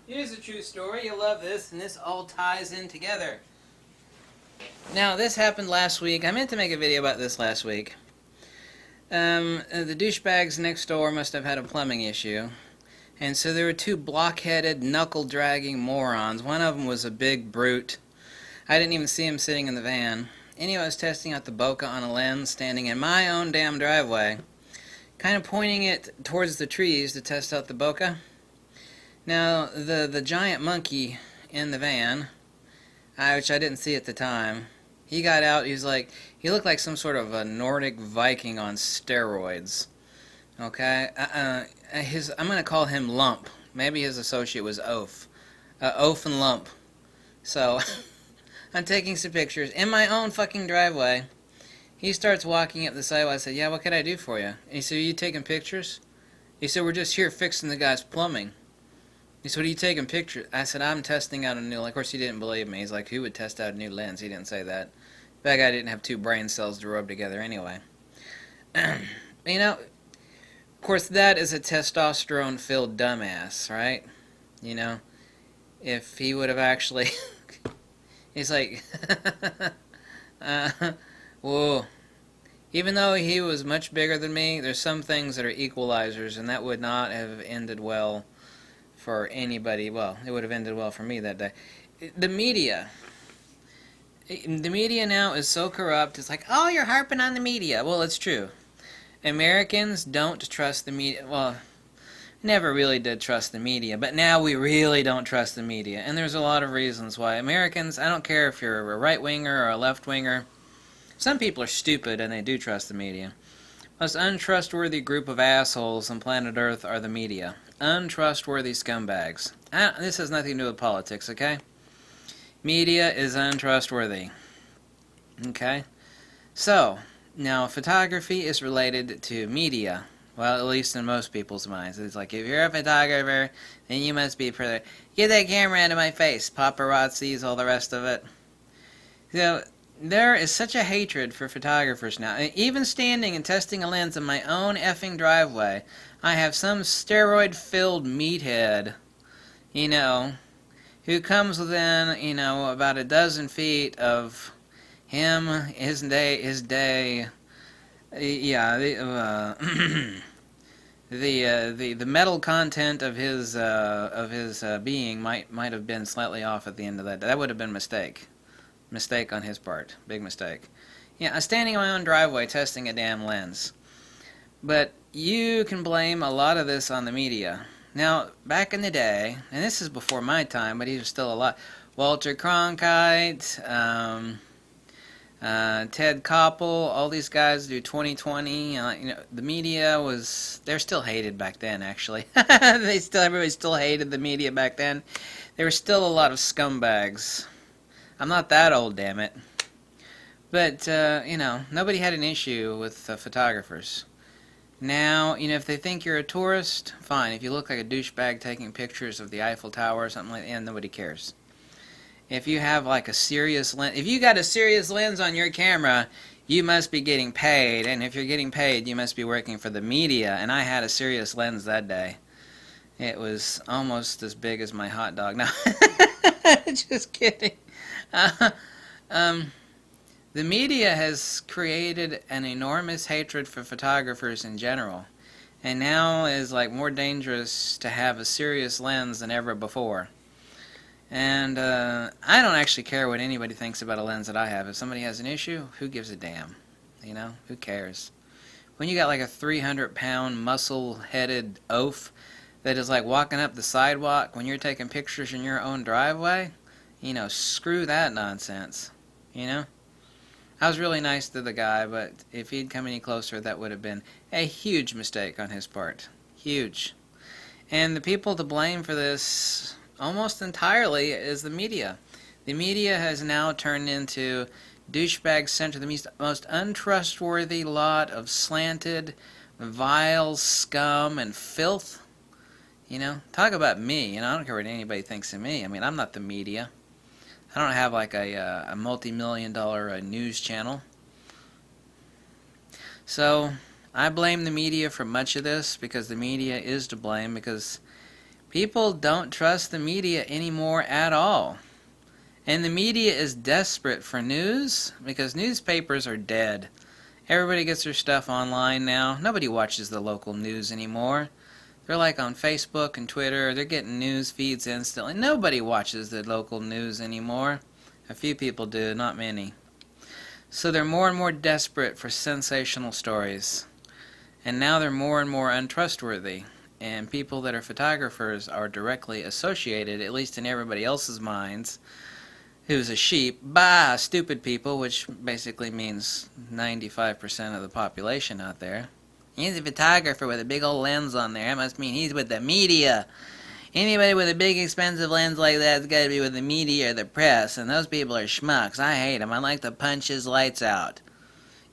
Here's a true story. You'll love this, and this all ties in together. Now, this happened last week. I meant to make a video about this last week. The douchebags next door must have had a plumbing issue. And so there were two blockheaded, knuckle-dragging morons. One of them was a big brute. I didn't even see him sitting in the van. Anyway, I was testing out the bokeh on a lens, standing in my own damn driveway, kind of pointing it towards the trees to test out the bokeh. Now, the giant monkey in the van, which I didn't see at the time, he got out. He looked like some sort of a Nordic Viking on steroids. Okay, I'm gonna call him Lump. Maybe his associate was Oaf, Oaf and Lump. So I'm taking some pictures in my own fucking driveway. He starts walking up the sidewalk. I said, "Yeah, what can I do for you?" And he said, "Are you taking pictures?" He said, "We're just here fixing the guy's plumbing." He said, "What are you taking pictures?" I said, "I'm testing out a new." Of course, he didn't believe me. He's like, "Who would test out a new lens?" He didn't say that. That guy didn't have two brain cells to rub together anyway. You know, of course, that is a testosterone-filled dumbass, right? You know, if he would have actually... He's like... uh, whoa. Even though he was much bigger than me, there's some things that are equalizers, and that would not have ended well for anybody. Well, it would have ended well for me that day. The media. The media now is so corrupt. It's like, oh, you're harping on the media. Well, it's true. Americans don't trust the media. Well, never really did trust the media, but now we really don't trust the media. And there's a lot of reasons why. Americans, I don't care if you're a right-winger or a left-winger, some people are stupid and they do trust the media. Most untrustworthy group of assholes on planet Earth are the media. Untrustworthy scumbags. This has nothing to do with politics, okay? Media is untrustworthy. Okay? So, now photography is related to media. Well, at least in most people's minds. It's like, if you're a photographer, then you must be... Get that camera out of my face. Paparazzis, all the rest of it. So, there is such a hatred for photographers now. Even standing and testing a lens in my own effing driveway, I have some steroid-filled meathead, you know, who comes within, you know, about a dozen feet of him, his day, yeah, the metal content of his being might have been slightly off at the end of that. That would have been a mistake on his part, big mistake. Yeah, I'm standing in my own driveway testing a damn lens, but you can blame a lot of this on the media. Now, back in the day, and this is before my time, but he was still alive. Walter Cronkite, Ted Koppel, all these guys do 2020. You know, the media they're still hated back then, actually. Everybody still hated the media back then. There were still a lot of scumbags. I'm not that old, damn it. But, you know, nobody had an issue with photographers. Now, you know, if they think you're a tourist, fine. If you look like a douchebag taking pictures of the Eiffel Tower or something like that, nobody cares. If you have like a serious lens, if you got a serious lens on your camera, you must be getting paid. And if you're getting paid, you must be working for the media. And I had a serious lens that day. It was almost as big as my hot dog. No, just kidding. The media has created an enormous hatred for photographers in general, and now is like more dangerous to have a serious lens than ever before. And I don't actually care what anybody thinks about a lens that I have. If somebody has an issue, who gives a damn? You know, who cares? When you got like a 300-pound muscle-headed oaf that is like walking up the sidewalk when you're taking pictures in your own driveway, you know, screw that nonsense. You know? I was really nice to the guy, but if he'd come any closer, that would have been a huge mistake on his part. Huge. And the people to blame for this almost entirely is the media. The media has now turned into douchebag center, the most untrustworthy lot of slanted, vile scum and filth. You know, talk about me. You know, I don't care what anybody thinks of me. I mean, I'm not the media. I don't have like a multi-million-dollar news channel. So I blame the media for much of this because the media is to blame because People don't trust the media anymore at all. And the media is desperate for news because newspapers are dead. Everybody gets their stuff online now. Nobody watches the local news anymore. They're like on Facebook and Twitter. They're getting news feeds instantly. Nobody watches the local news anymore. A few people do, not many. So they're more and more desperate for sensational stories. And now they're more and more untrustworthy. And people that are photographers are directly associated, at least in everybody else's minds, who's a sheep, stupid people, which basically means 95% of the population out there. He's a photographer with a big old lens on there. That must mean he's with the media. Anybody with a big expensive lens like that's got to be with the media or the press, and those people are schmucks. I hate them. I like to punch his lights out.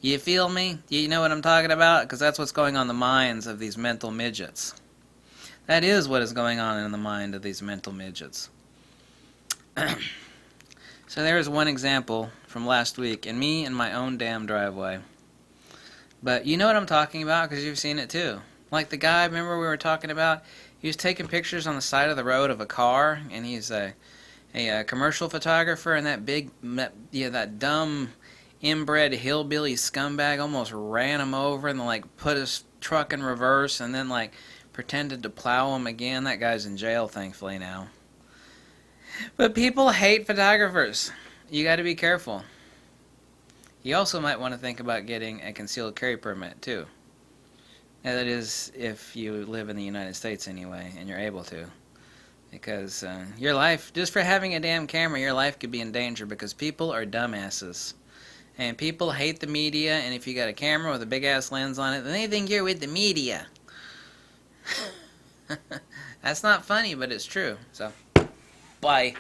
You feel me? Do you know what I'm talking about? Because that's what's going on in the minds of these mental midgets. That is what is going on in the mind of these mental midgets. So there's one example from last week, and me in my own damn driveway. But you know what I'm talking about because you've seen it too. Like the guy, remember we were talking about? He was taking pictures on the side of the road of a car, and he's a commercial photographer, and that dumb inbred hillbilly scumbag almost ran him over and like put his truck in reverse and then like pretended to plow him again. That guy's in jail, thankfully, now. But people hate photographers. You got to be careful. You also might want to think about getting a concealed carry permit, too. And that is, if you live in the United States anyway, and you're able to. Because your life, just for having a damn camera, your life could be in danger because people are dumbasses. And people hate the media, and if you got a camera with a big-ass lens on it, then they think you're with the media. That's not funny, but it's true. So, bye.